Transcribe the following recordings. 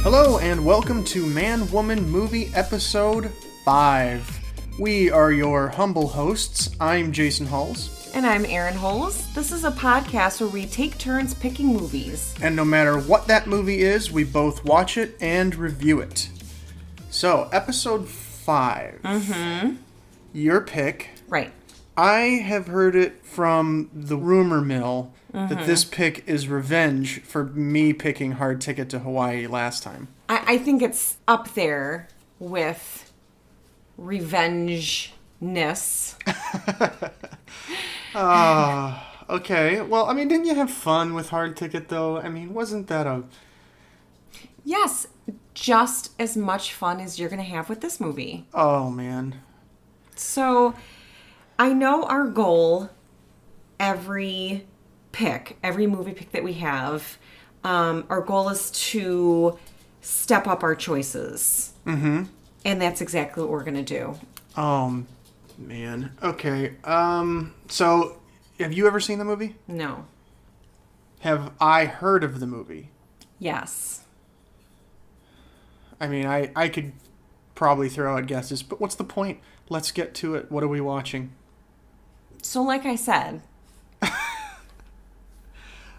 Hello and welcome to Man Woman Movie Episode 5. We are your humble hosts. I'm Jason Halls. And I'm Erin Halls. This is a podcast where we take turns picking movies. And no matter what that movie is, we both watch it and review it. So, Episode 5. Mm-hmm. Your pick. Right. I have heard it from the rumor mill that this pick is revenge for me picking Hard Ticket to Hawaii last time. I think it's up there with revenge-ness. Okay. Well, I mean, didn't you have fun with Hard Ticket, though? I mean, wasn't that a... Yes, just as much fun as you're going to have with this movie. Oh, man. So, I know our goal every movie pick that we have, our goal is to step up our choices. Mm-hmm. And that's exactly what we're going to do. Oh, man. Okay. So, have you ever seen the movie? No. Have I heard of the movie? Yes. I mean, I could probably throw out guesses, but what's the point? Let's get to it. What are we watching? So, like I said,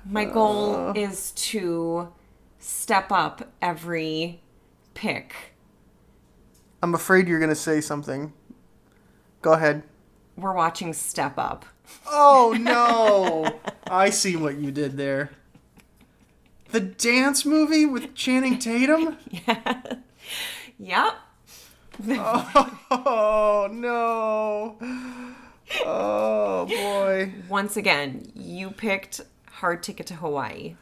my goal is to step up every pick. I'm afraid you're going to say something. Go ahead. We're watching Step Up. Oh, no. I see what you did there. The dance movie with Channing Tatum? Yeah. Yep. Oh, no. Oh, boy. Once again, you picked Hard Ticket to Hawaii.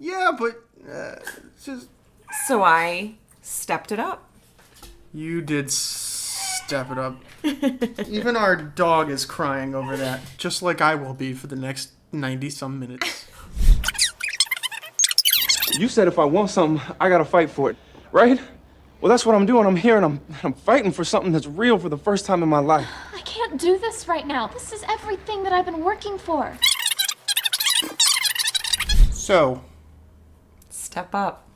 Yeah, but just... So I stepped it up. You did step it up. Even our dog is crying over that, just like I will be for the next 90-some minutes. You said if I want something, I gotta fight for it, right? Well, that's what I'm doing. I'm here and I'm fighting for something that's real for the first time in my life. I can't do this right now. This is everything that I've been working for. So, Step up.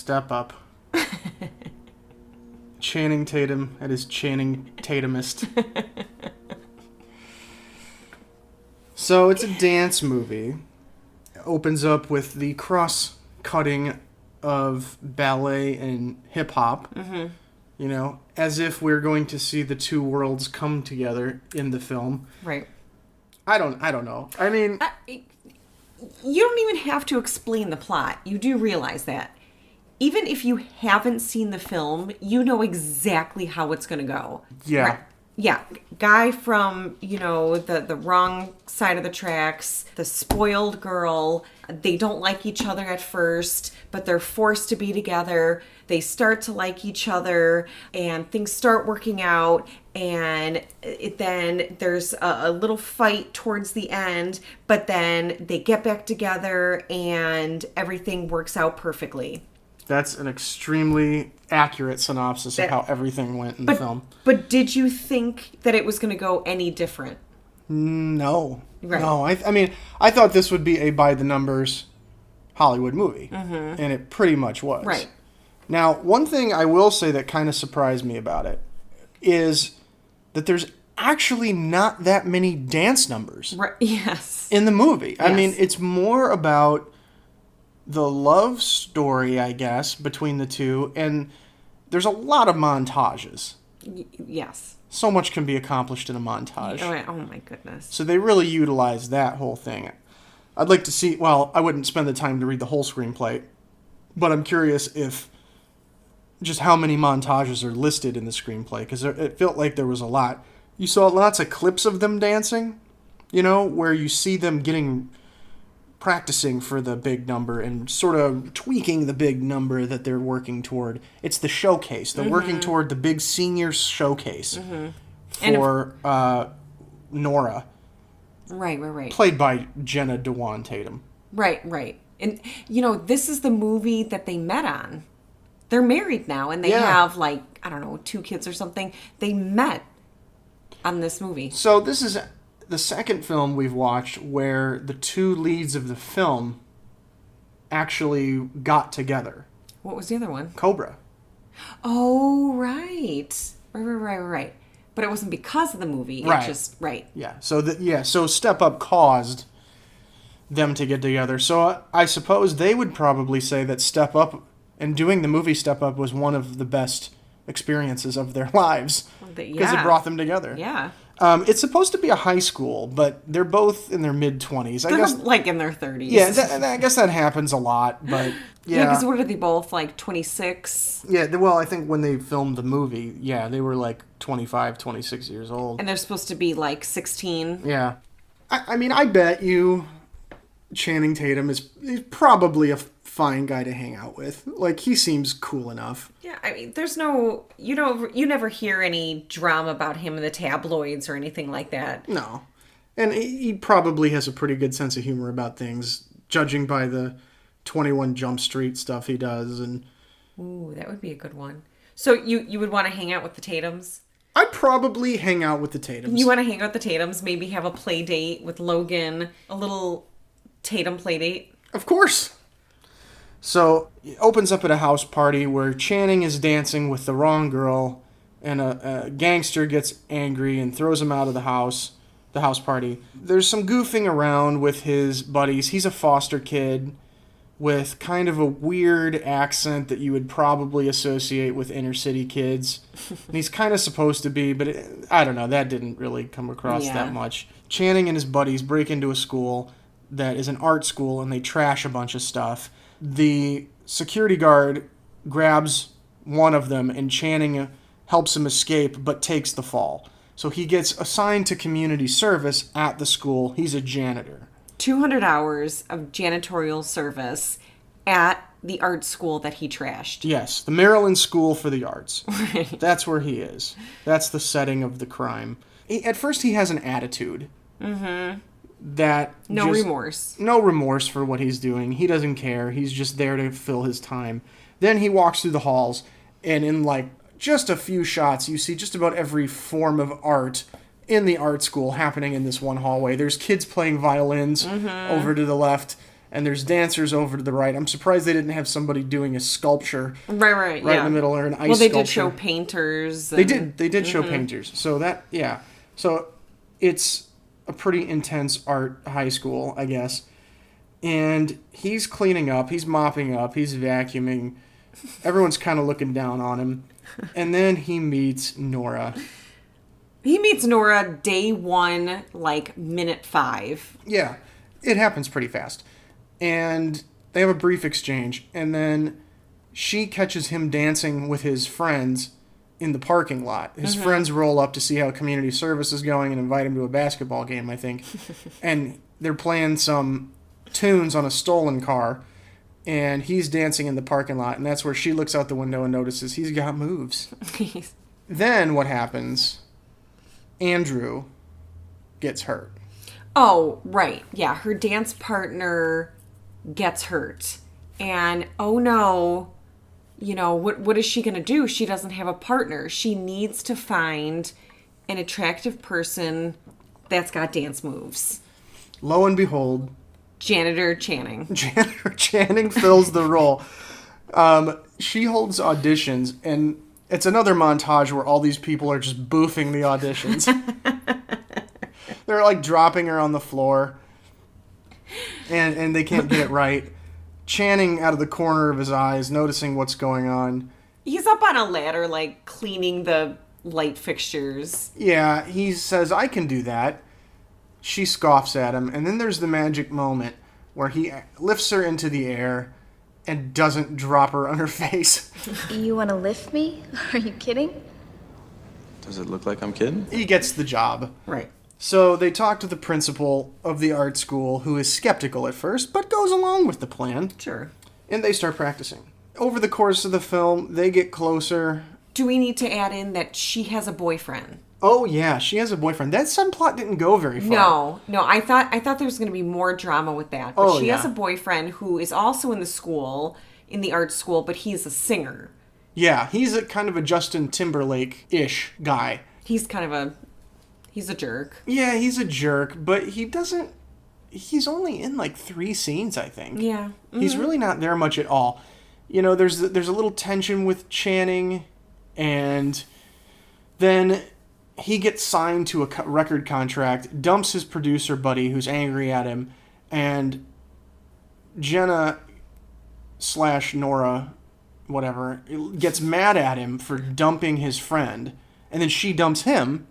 step up. Channing Tatum at his Channing Tatumist. So, it's a dance movie. It opens up with the cross-cutting of ballet and hip-hop. Mm-hmm. You know, as if we're going to see the two worlds come together in the film. Right. I don't know. I mean... You don't even have to explain the plot. You do realize that. Even if you haven't seen the film, you know exactly how it's going to go. Yeah. Right. Yeah. Guy from, the wrong side of the tracks, the spoiled girl. They don't like each other at first, but they're forced to be together. They start to like each other, and things start working out. And then there's a little fight towards the end, but then they get back together, and everything works out perfectly. That's an extremely accurate synopsis of how everything went in the film. But did you think that it was going to go any different? No. Right. No, I mean, I thought this would be a by-the-numbers Hollywood movie, and it pretty much was. Right. Now, one thing I will say that kind of surprised me about it is that there's actually not that many dance numbers Right. Yes. in the movie. I Yes. mean, it's more about the love story, I guess, between the two, and there's a lot of montages. Yes. So much can be accomplished in a montage. Oh my goodness. So they really utilize that whole thing. I'd like to see, well, I wouldn't spend the time to read the whole screenplay, but I'm curious if just how many montages are listed in the screenplay, because it felt like there was a lot. You saw lots of clips of them dancing, where you see them practicing for the big number and sort of tweaking the big number that they're working toward. It's the showcase. They're working toward the big senior showcase for Nora. Right. Played by Jenna Dewan Tatum. Right. And, this is the movie that they met on. They're married now, and they Yeah. have, 2 kids or something. They met on this movie. So this is the second film we've watched where the two leads of the film actually got together. What was the other one? Cobra. Oh, right. Right. But it wasn't because of the movie. Right. It just, right. Yeah. So Step Up caused them to get together. So I suppose they would probably say that Step Up and doing the movie Step Up was one of the best experiences of their lives because it brought them together. Yeah. It's supposed to be a high school, but they're both in their mid-20s. I They're guess like in their 30s. Yeah, I guess that happens a lot, but Yeah, because yeah. what are they both, like 26? Yeah, well, I think when they filmed the movie, yeah, they were like 25, 26 years old. And they're supposed to be like 16. Yeah. I mean, I bet you Channing Tatum is probably a fine guy to hang out with. Like, he seems cool enough. Yeah, I mean, there's no, you never hear any drama about him in the tabloids or anything like that. No. And he probably has a pretty good sense of humor about things, judging by the 21 Jump Street stuff he does. And Ooh, that would be a good one. So you would want to hang out with the Tatums? I'd probably hang out with the Tatums. You want to hang out with the Tatums, maybe have a play date with Logan, a little Tatum play date? Of course. So it opens up at a house party where Channing is dancing with the wrong girl, and a gangster gets angry and throws him out of the house party. There's some goofing around with his buddies. He's a foster kid with kind of a weird accent that you would probably associate with inner city kids. And he's kind of supposed to be, but I don't know, that didn't really come across that much. Channing and his buddies break into a school that is an art school, and they trash a bunch of stuff. The security guard grabs one of them, and Channing helps him escape, but takes the fall. So he gets assigned to community service at the school. He's a janitor. 200 hours of janitorial service at the art school that he trashed. Yes, the Maryland School for the Arts. Right. That's where he is. That's the setting of the crime. At first, he has an attitude. Mm-hmm. That No remorse. No remorse for what he's doing. He doesn't care. He's just there to fill his time. Then he walks through the halls, and in like just a few shots, you see just about every form of art in the art school happening in this one hallway. There's kids playing violins over to the left, and there's dancers over to the right. I'm surprised they didn't have somebody doing a sculpture Right in the middle, or an ice sculpture. Well, they did show painters. They did show painters. So that, yeah. So it's a pretty intense art high school, I guess. And he's cleaning up, he's mopping up, he's vacuuming. Everyone's kind of looking down on him. And then he meets Nora. He meets Nora day one, like minute 5. Yeah, it happens pretty fast. And they have a brief exchange. And then she catches him dancing with his friends in the parking lot. His friends roll up to see how community service is going and invite him to a basketball game, I think. And they're playing some tunes on a stolen car. And he's dancing in the parking lot. And that's where she looks out the window and notices he's got moves. Then what happens? Andrew gets hurt. Oh, right. Yeah, her dance partner gets hurt. And, oh no, what is she going to do? She doesn't have a partner. She needs to find an attractive person that's got dance moves. Lo and behold, Janitor Channing. Janitor Channing fills the role. She holds auditions, and it's another montage where all these people are just boofing the auditions. They're like dropping her on the floor, and they can't get it right. Channing, out of the corner of his eyes, noticing what's going on. He's up on a ladder, like, cleaning the light fixtures. Yeah, he says, I can do that. She scoffs at him, and then there's the magic moment where he lifts her into the air and doesn't drop her on her face. You want to lift me? Are you kidding? Does it look like I'm kidding? He gets the job. Right. So they talk to the principal of the art school, who is skeptical at first, but goes along with the plan. Sure. And they start practicing. Over the course of the film, they get closer. Do we need to add in that she has a boyfriend? Oh, yeah, she has a boyfriend. That subplot didn't go very far. No. I thought there was going to be more drama with that. But she has yeah. a boyfriend who is also in the school, in the art school, but he's a singer. Yeah, he's a kind of a Justin Timberlake-ish guy. He's a jerk. Yeah, he's a jerk, but he he's only in like 3 scenes, I think. Yeah. He's really not there much at all. You know, there's a little tension with Channing, and then he gets signed to a record contract, dumps his producer buddy who's angry at him, and Jenna / Nora, whatever, gets mad at him for dumping his friend, and then she dumps him.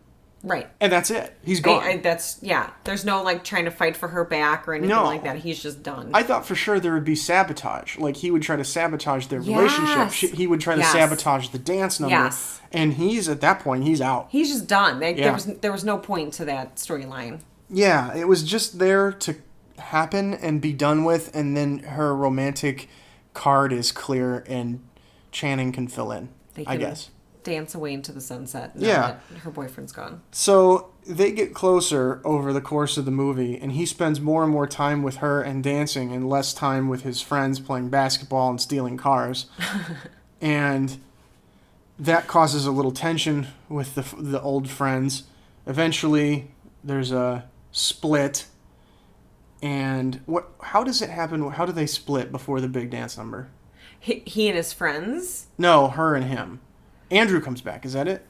Right. And that's it. He's gone. There's no like trying to fight for her back or anything like that. He's just done. I thought for sure there would be sabotage. Like he would try to sabotage their relationship. He would try to sabotage the dance number. Yes. And he's at that point, he's out. He's just done. There was no point to that storyline. Yeah, it was just there to happen and be done with, and then her romantic card is clear and Channing can fill in. I guess. Dance away into the sunset now that her boyfriend's gone. So they get closer over the course of the movie, and he spends more and more time with her and dancing and less time with his friends playing basketball and stealing cars. And that causes a little tension with the old friends. Eventually, there's a split. And how does it happen? How do they split before the big dance number? He and his friends? No, her and him. Andrew comes back, is that it?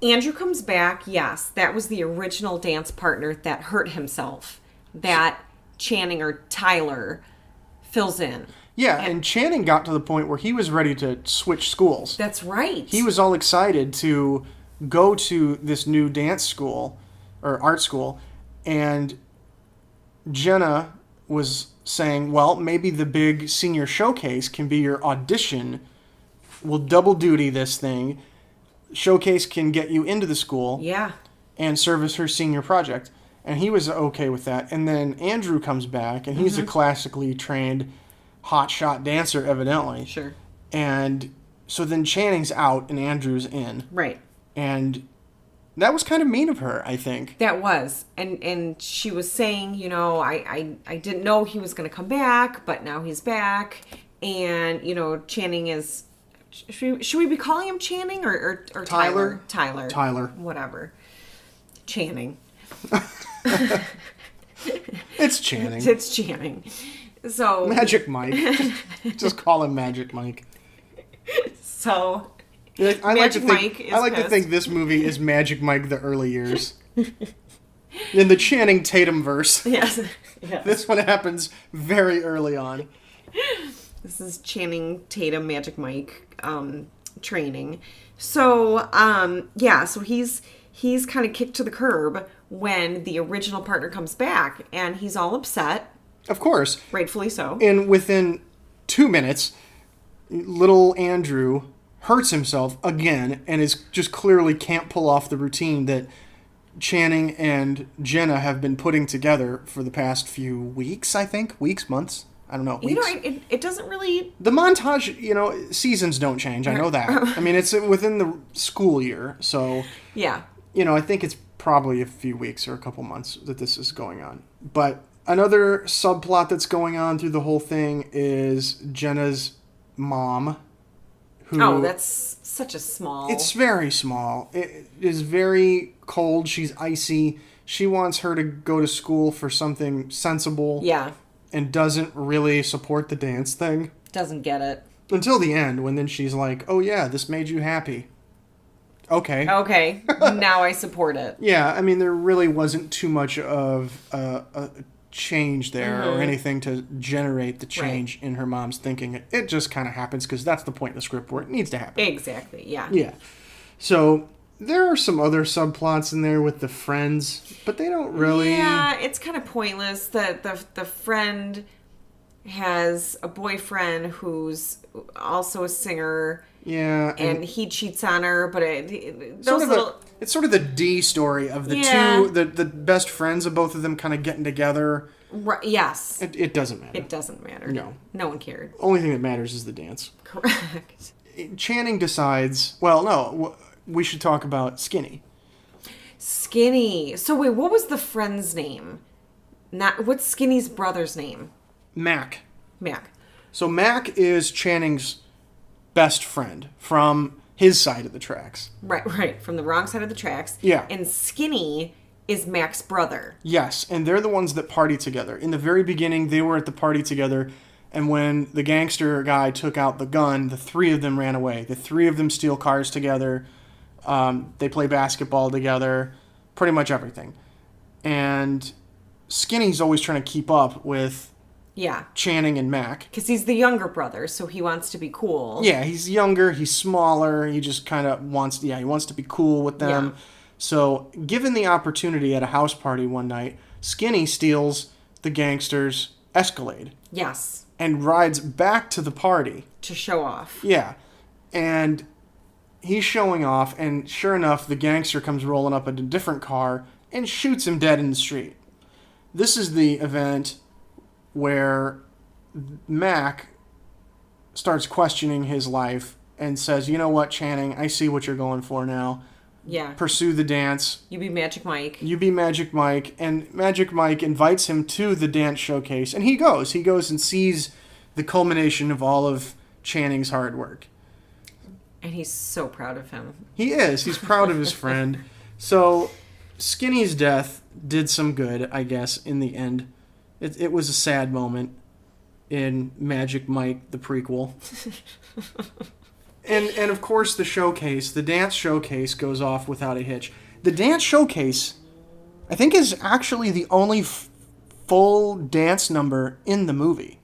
Andrew comes back, yes. That was the original dance partner that hurt himself. That Channing or Tyler fills in. Yeah, and Channing got to the point where he was ready to switch schools. That's right. He was all excited to go to this new dance school, or art school, and Jenna was saying, well, maybe the big senior showcase can be your audition. We'll double duty this thing. Showcase can get you into the school. Yeah. And serve as her senior project. And he was okay with that. And then Andrew comes back, and he's a classically trained hotshot dancer, evidently. Sure. And so then Channing's out and Andrew's in. Right. And that was kind of mean of her, I think. That was. And she was saying, you know, I didn't know he was going to come back, but now he's back. And, you know, Channing is... Should we be calling him Channing or Tyler? Tyler. Whatever. Channing. It's Channing. It's Channing. So Magic Mike. Just call him Magic Mike. So I like to think this movie is Magic Mike the early years. In the Channing Tatum verse. Yes. This one happens very early on. This is Channing Tatum Magic Mike training. So so he's kind of kicked to the curb when the original partner comes back, and he's all upset. Of course. Rightfully so. And within 2 minutes, little Andrew hurts himself again and is just clearly can't pull off the routine that Channing and Jenna have been putting together for the past few weeks, I think. Weeks, months. I don't know. Weeks. You know, it doesn't really... The montage, you know, seasons don't change. I know that. I mean, it's within the school year. So, yeah. You know, I think it's probably a few weeks or a couple months that this is going on. But another subplot that's going on through the whole thing is Jenna's mom. Who, that's such a small... It's very small. It is very cold. She's icy. She wants her to go to school for something sensible. Yeah. And doesn't really support the dance thing. Doesn't get it. Until the end, when then she's like, oh yeah, this made you happy. Okay. Now I support it. Yeah, I mean, there really wasn't too much of a change there or anything to generate the change in her mom's thinking. It just kind of happens because that's the point in the script where it needs to happen. Exactly, yeah. Yeah. So there are some other subplots in there with the friends, but they don't really... Yeah, it's kind of pointless. The friend has a boyfriend who's also a singer. Yeah. And he cheats on her, but it's sort of the D story of the two, the best friends of both of them kind of getting together. Right, yes. It doesn't matter. It doesn't matter. No. No one cared. Only thing that matters is the dance. Correct. Channing decides, well, no, we should talk about Skinny. Skinny. So wait, what was the friend's name? What's Skinny's brother's name? Mac. So Mac is Channing's best friend from his side of the tracks. Right. From the wrong side of the tracks. Yeah. And Skinny is Mac's brother. Yes, and they're the ones that party together. In the very beginning, they were at the party together, and when the gangster guy took out the gun, the three of them ran away. The three of them steal cars together. They play basketball together. Pretty much everything. And Skinny's always trying to keep up with Yeah. Channing and Mac. Because he's the younger brother, so he wants to be cool. Yeah, he's younger, he's smaller, he just kind of wants, he wants to be cool with them. Yeah. So, given the opportunity at a house party one night, Skinny steals the gangster's Escalade Yes. and rides back to the party. To show off. Yeah, and he's showing off, and sure enough, the gangster comes rolling up in a different car and shoots him dead in the street. This is the event where Mac starts questioning his life and says, you know what, Channing, I see what you're going for now. Yeah. Pursue the dance. You be Magic Mike. You be Magic Mike. And Magic Mike invites him to the dance showcase, and he goes. He goes and sees the culmination of all of Channing's hard work. And he's so proud of him. He is. He's proud of his friend. So Skinny's death did some good, I guess, in the end. It was a sad moment in Magic Mike, the prequel. And of course the showcase, the dance showcase goes off without a hitch. The dance showcase, I think, is actually the only full dance number in the movie.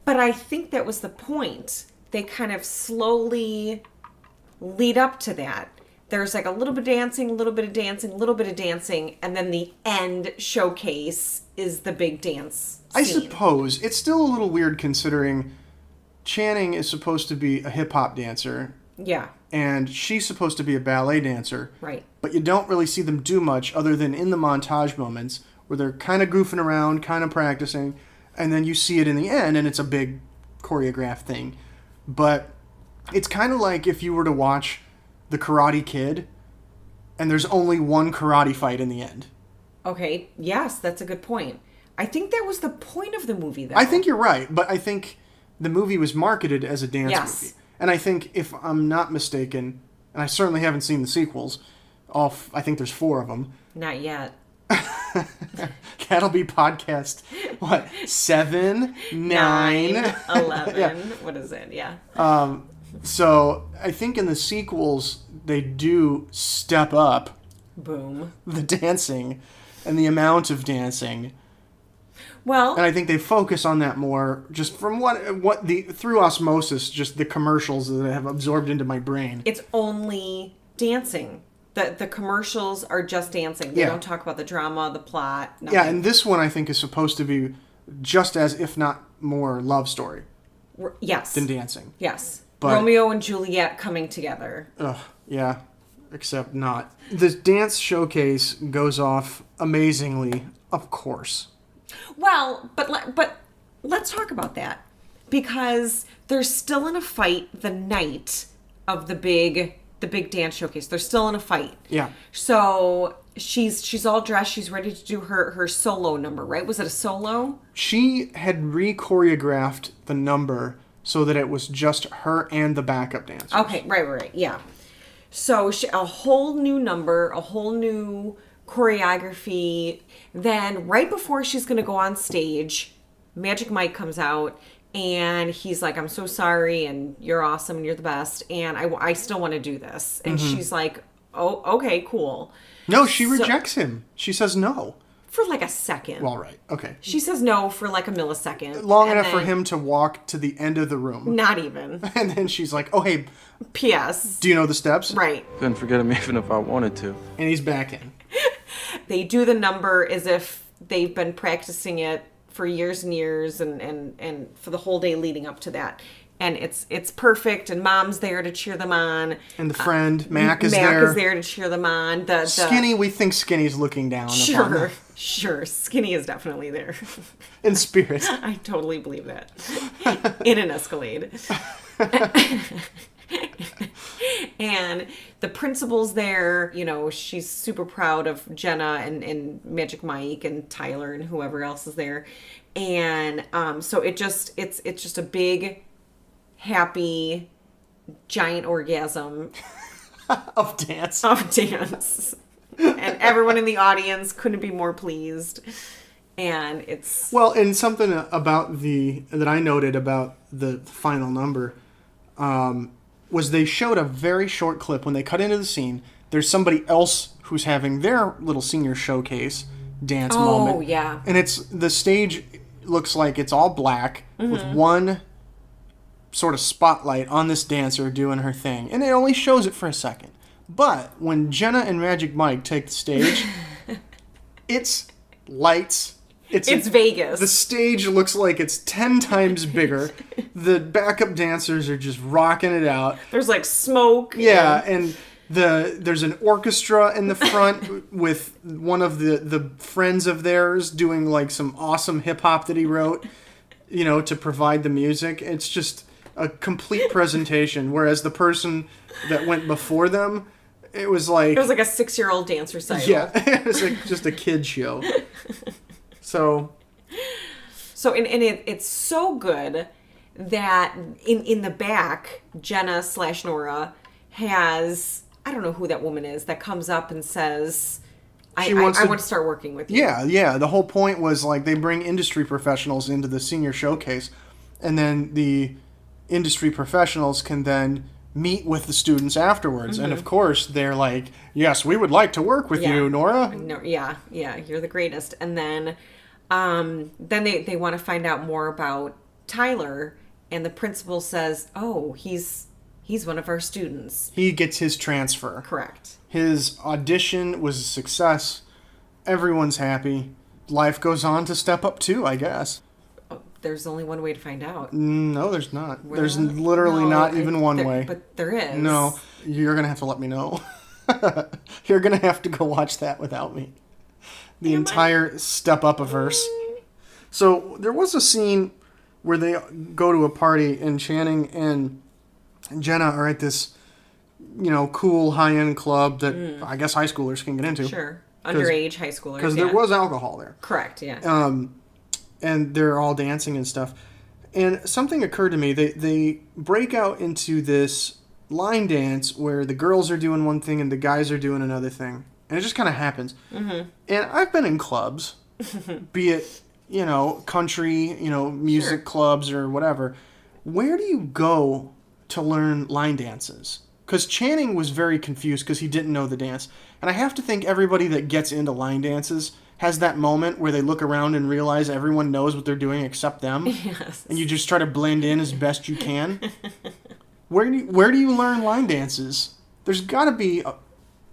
But I think that was the point. They kind of slowly lead up to that. There's like a little bit of dancing, a little bit of dancing, a little bit of dancing, and then the end showcase is the big dance scene. I suppose. It's still a little weird considering Channing is supposed to be a hip-hop dancer, Yeah, and she's supposed to be a ballet dancer. right. But you don't really see them do much other than in the montage moments where they're kind of goofing around, kind of practicing, and then you see it in the end, and it's a big choreographed thing. But it's kind of like if you were to watch The Karate Kid, and there's only one karate fight in the end. Okay, yes, that's a good point. I think that was the point of the movie, though. I think you're right, but I think the movie was marketed as a dance Yes. movie. And I think, if I'm not mistaken, and I certainly haven't seen the sequels, I think there's 4 of them. Not yet. That'll be podcast, 7, 9, 11. Yeah. What is it? Yeah. So I think in the sequels, they do step up Boom. the dancing and the amount of dancing. Well, And I think they focus on that more, just from through osmosis, just the commercials that have absorbed into my brain. it's only dancing. The commercials are just dancing. They Yeah. don't talk about the drama, the plot. Nothing. Yeah, and this one I think is supposed to be just as, if not more, love story Yes. than dancing. Yes. But- Romeo and Juliet coming together. Ugh, yeah, except not. The dance showcase goes off amazingly, of course. Well, but let's talk about that, because they're still in a fight the night of the big dance showcase. They're still in a fight. Yeah. So she's all dressed. She's ready to do her solo number, right? Was it a solo? She had re-choreographed the number so that it was just her and the backup dancers. Okay, right, yeah. So a whole new number, a whole new choreography. Then right before she's going to go on stage, Magic Mike comes out and he's like, I'm so sorry, and you're awesome, and you're the best, and I still want to do this. And she's like, oh, okay, cool. No, she rejects him. She says no. For like a second. Well, right. Okay. She says no for like a millisecond. Long and enough for then- him to walk to the end of the room. Not even. And then she's like, oh, hey, P.S. do you know the steps? Right. Couldn't forget him even if I wanted to. And he's back in. They do the number as if they've been practicing it for years and years and for the whole day leading up to that. And it's perfect, and Mom's there to cheer them on. And the friend, Mac, is Mac there. is there to cheer them on. The Skinny, we think Skinny's looking down upon Sure, them. sure. Skinny is definitely there. In spirit. I totally believe that. In an Escalade. And the principal's there, she's super proud of Jenna and Magic Mike and Tyler and whoever else is there. And so it's just a big, happy, giant orgasm Of dance. of dance. And everyone in the audience couldn't be more pleased. And it's... Well, and something about that I noted about the final number was they showed a very short clip when they cut into the scene. There's somebody else who's having their little senior showcase dance moment. Oh, yeah. And the stage looks like it's all black with one sort of spotlight on this dancer doing her thing. And it only shows it for a second. But when Jenna and Magic Mike take the stage, it's lights. It's Vegas. The stage looks like it's 10 times bigger. The backup dancers are just rocking it out. There's like smoke. Yeah, and there's an orchestra in the front with one of the friends of theirs doing like some awesome hip hop that he wrote, to provide the music. It's just a complete presentation. Whereas the person that went before them, it was like a 6-year-old dance recital. Yeah, it was like just a kid show. So and it's so good that in the back, Jenna / Nora has, I don't know who that woman is, that comes up and says, I want to start working with you. Yeah. The whole point was like they bring industry professionals into the senior showcase, and then the industry professionals can then meet with the students afterwards. And of course, they're like, yes, we would like to work with you, Nora. No, yeah, you're the greatest. And then they want to find out more about Tyler, and the principal says, oh, he's one of our students. He gets his transfer. Correct. His audition was a success. Everyone's happy. Life goes on to step up too, I guess. Oh, there's only one way to find out. No, there's not. There's literally not even one way. But there is. No, you're going to have to let me know. You're going to have to go watch that without me. The entire Step Up-a-verse. So there was a scene where they go to a party and Channing and Jenna are at this, cool high-end club that I guess high schoolers can get into. Sure. Underage high schoolers, because there was alcohol there. Correct, yeah. And they're all dancing and stuff. And something occurred to me. They break out into this line dance where the girls are doing one thing and the guys are doing another thing. And it just kind of happens. Mm-hmm. And I've been in clubs, be it, country, music clubs or whatever. Where do you go to learn line dances? Because Channing was very confused because he didn't know the dance. And I have to think everybody that gets into line dances has that moment where they look around and realize everyone knows what they're doing except them. Yes. And you just try to blend in as best you can. Where do you learn line dances? There's got to be...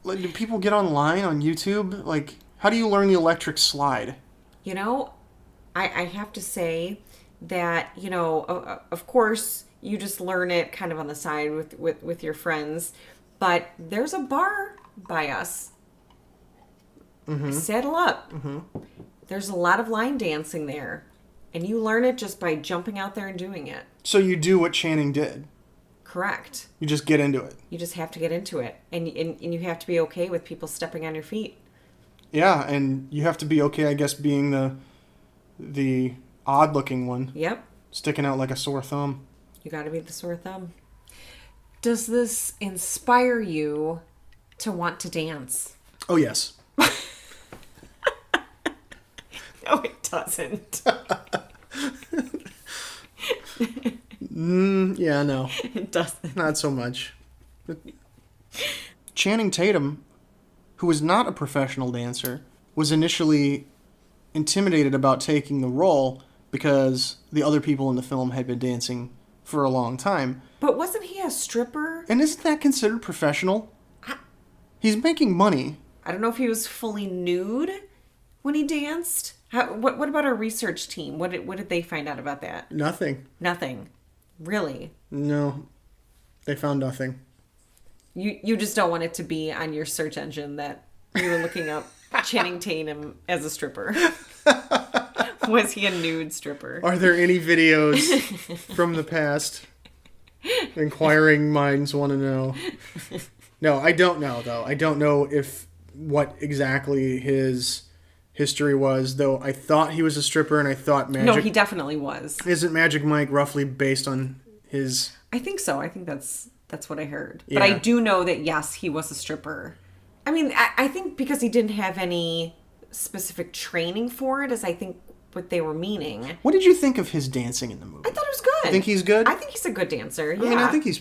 do people get online on YouTube? Like, how do you learn the electric slide? I have to say that, of course, you just learn it kind of on the side with your friends. But there's a bar by us. Mm-hmm. Saddle up. Mm-hmm. There's a lot of line dancing there. And you learn it just by jumping out there and doing it. So you do what Channing did. Correct. You just get into it. You just have to get into it. And you have to be okay with people stepping on your feet. Yeah, and you have to be okay, I guess, being the odd-looking one. Yep. Sticking out like a sore thumb. You got to be the sore thumb. Does this inspire you to want to dance? Oh, yes. No, it doesn't. Yeah, no. It doesn't. Not so much. Channing Tatum, who was not a professional dancer, was initially intimidated about taking the role because the other people in the film had been dancing for a long time. But wasn't he a stripper? And isn't that considered professional? He's making money. I don't know if he was fully nude when he danced. What about our research team? What did they find out about that? Nothing. Nothing. Really? No. They found nothing. You just don't want it to be on your search engine that you were looking up Channing Tatum as a stripper. Was he a nude stripper? Are there any videos from the past? Inquiring minds want to know. No, I don't know, though. I don't know what exactly his history was, though I thought he was a stripper, and I thought Magic... No, he definitely was. Isn't Magic Mike roughly based on his... I think so. I think that's what I heard. Yeah. But I do know that, yes, he was a stripper. I mean, I think because he didn't have any specific training for it, is I think what they were meaning. What did you think of his dancing in the movie? I thought it was good. You think he's good? I think he's a good dancer. Yeah. I mean, I think he's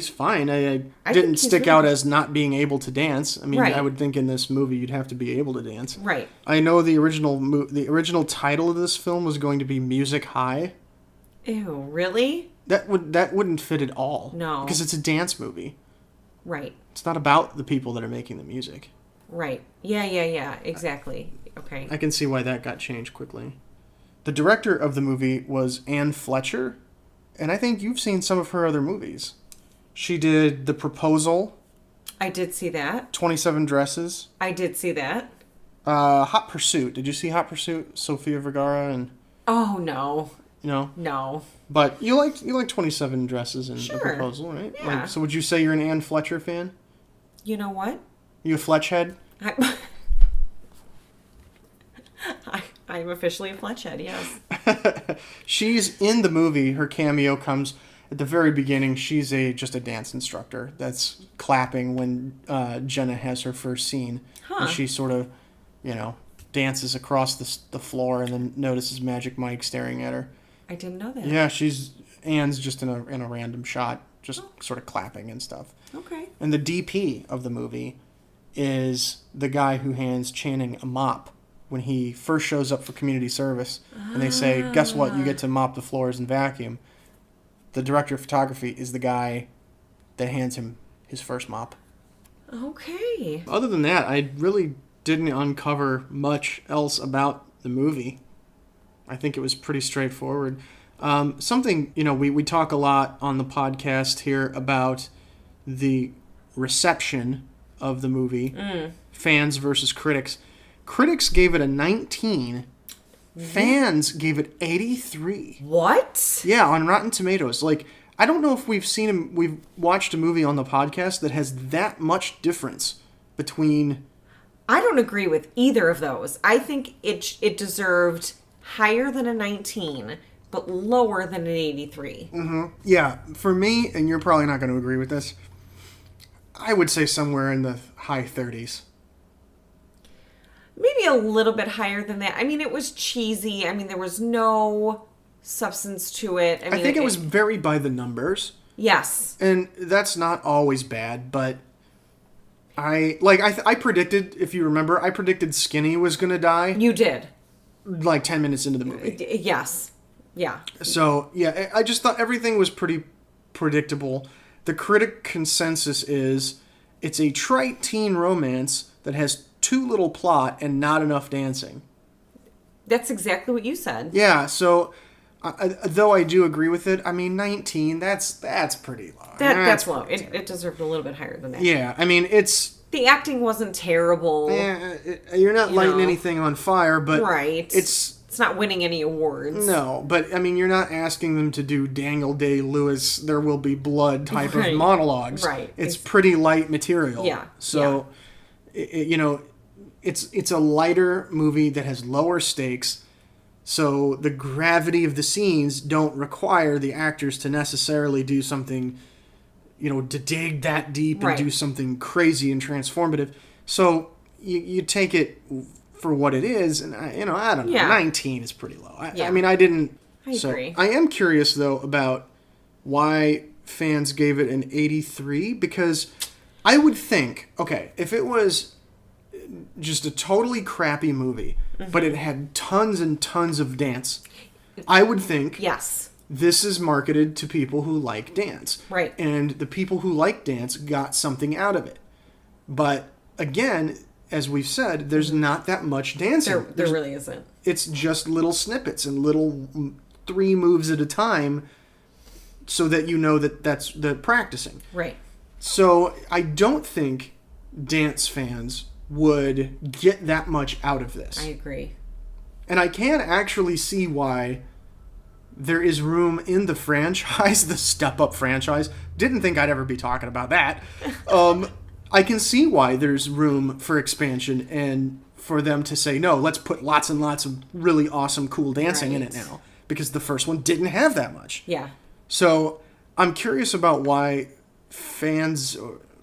fine. I think didn't he's stick really out good. as not being able to dance. I mean, Right. I would think in this movie you'd have to be able to dance. Right. I know the original title of this film was going to be Music High. Ew, really? That wouldn't fit at all. No. Because it's a dance movie. Right. It's not about the people that are making the music. Right. Yeah, exactly. Okay. I can see why that got changed quickly. The director of the movie was Anne Fletcher, and I think you've seen some of her other movies. She did The Proposal, I did see that. 27 Dresses, I did see that. Hot Pursuit. Did you see Hot Pursuit? Sofia Vergara and Oh, no. no. But you like 27 Dresses and Sure. The Proposal, right? Yeah. So would you say you're an Anne Fletcher fan? You know what? You a Fletchhead? I'm officially a Fletchhead, yes. She's in the movie. Her cameo comes at the very beginning. She's just a dance instructor that's clapping when Jenna has her first scene. Huh. And she sort of, dances across the floor and then notices Magic Mike staring at her. I didn't know that. Yeah, Anne's just in a random shot, just sort of clapping and stuff. Okay. And the DP of the movie is the guy who hands Channing a mop when he first shows up for community service. And they say, guess what? You get to mop the floors and vacuum. The director of photography is the guy that hands him his first mop. Okay. Other than that, I really didn't uncover much else about the movie. I think it was pretty straightforward. Something, we talk a lot on the podcast here about the reception of the movie, fans versus critics. Critics gave it a 19. Fans gave it 83. What? Yeah, on Rotten Tomatoes. Like, I don't know if we've watched a movie on the podcast that has that much difference between... I don't agree with either of those. I think it deserved higher than a 19, but lower than an 83. Yeah, for me, and you're probably not going to agree with this, I would say somewhere in the high 30s. Maybe a little bit higher than that. I mean, it was cheesy. I mean, there was no substance to it. I think it was very by the numbers. Yes. And that's not always bad, but I predicted, if you remember, I predicted Skinny was going to die You did. like 10 minutes into the movie. Yes. Yeah. So, yeah, I just thought everything was pretty predictable. The critic consensus is it's a trite teen romance that has too little plot and not enough dancing. That's exactly what you said. Yeah, so though I do agree with it, I mean 19, that's pretty low. That's low. It deserved a little bit higher than that. Yeah, I mean it's The acting wasn't terrible. you're not lighting know. anything on fire, but Right. it's not winning any awards. no, but I mean you're not asking them to do Daniel Day-Lewis "There Will Be Blood" type Right. of monologues. Right. It's pretty light material. Yeah. So it's a lighter movie that has lower stakes. So the gravity of the scenes don't require the actors to necessarily do something, to dig that deep and Right. do something crazy and transformative. So you take it for what it is, and I don't know. Yeah. 19 is pretty low. I Yeah. mean, I didn't. I agree. I am curious though about why fans gave it an 83, because I would think, okay, if it was just a totally crappy movie, but it had tons and tons of dance, I would think Yes. this is marketed to people who like dance. Right. And the people who like dance got something out of it. But again, as we've said, there's not that much dancing. There really isn't. It's just little snippets and little 3 moves at a time so that you know that that's the practicing. Right. So I don't think dance fans would get that much out of this. I agree. And I can actually see why there is room in the franchise, the Step Up franchise. Didn't think I'd ever be talking about that. I can see why there's room for expansion and for them to say, no, let's put lots and lots of really awesome, cool dancing in it Right. now. Because the first one didn't have that much. Yeah. So I'm curious about why fans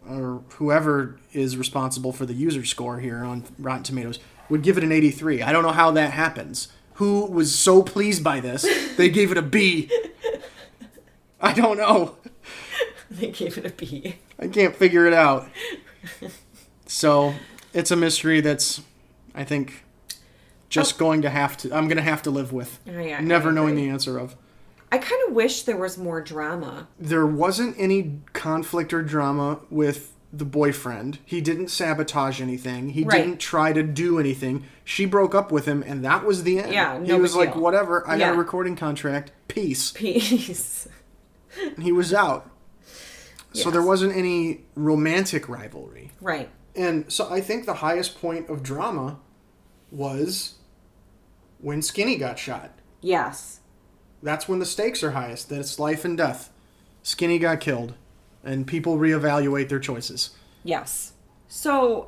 or whoever is responsible for the user score here on Rotten Tomatoes would give it an 83. I don't know how that happens. Who was so pleased by this, they gave it a B. I don't know. They gave it a B. I can't figure it out. So, it's a mystery that's, I think, just I'm going to have to live with. Yeah, never I knowing agree. the answer of. I kind of wish there was more drama. There wasn't any conflict or drama with the boyfriend. He didn't sabotage anything. He Right. didn't try to do anything. She broke up with him, and that was the end. Yeah, he no was big like, deal. whatever, I got Yeah. a recording contract. Peace. Peace. And he was out. So Yes. there wasn't any romantic rivalry. Right. And so I think the highest point of drama was when Skinny got shot. Yes. That's when the stakes are highest. That it's life and death. Skinny got killed. And people reevaluate their choices. Yes. So,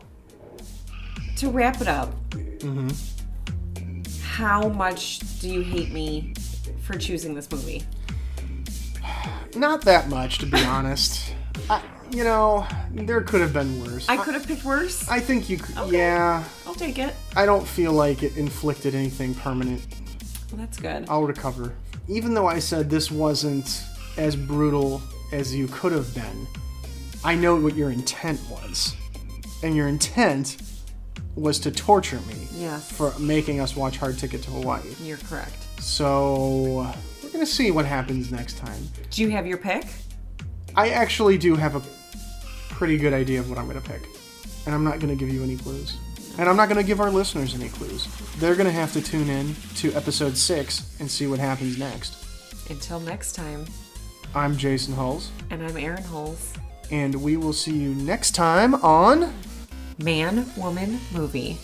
to wrap it up, how much do you hate me for choosing this movie? Not that much, to be honest. There could have been worse. I could have picked worse. I think you could. Okay. Yeah. I'll take it. I don't feel like it inflicted anything permanent. Well, that's good. I'll recover. Even though I said this wasn't as brutal as you could have been, I know what your intent was. And your intent was to torture me Yes. for making us watch Hard Ticket to Hawaii. You're correct. So, we're going to see what happens next time. Do you have your pick? I actually do have a pretty good idea of what I'm going to pick. And I'm not going to give you any clues. And I'm not going to give our listeners any clues. They're going to have to tune in to episode 6 and see what happens next. Until next time. I'm Jason Hulls. And I'm Erin Holes. And we will see you next time on Man, Woman, Movie.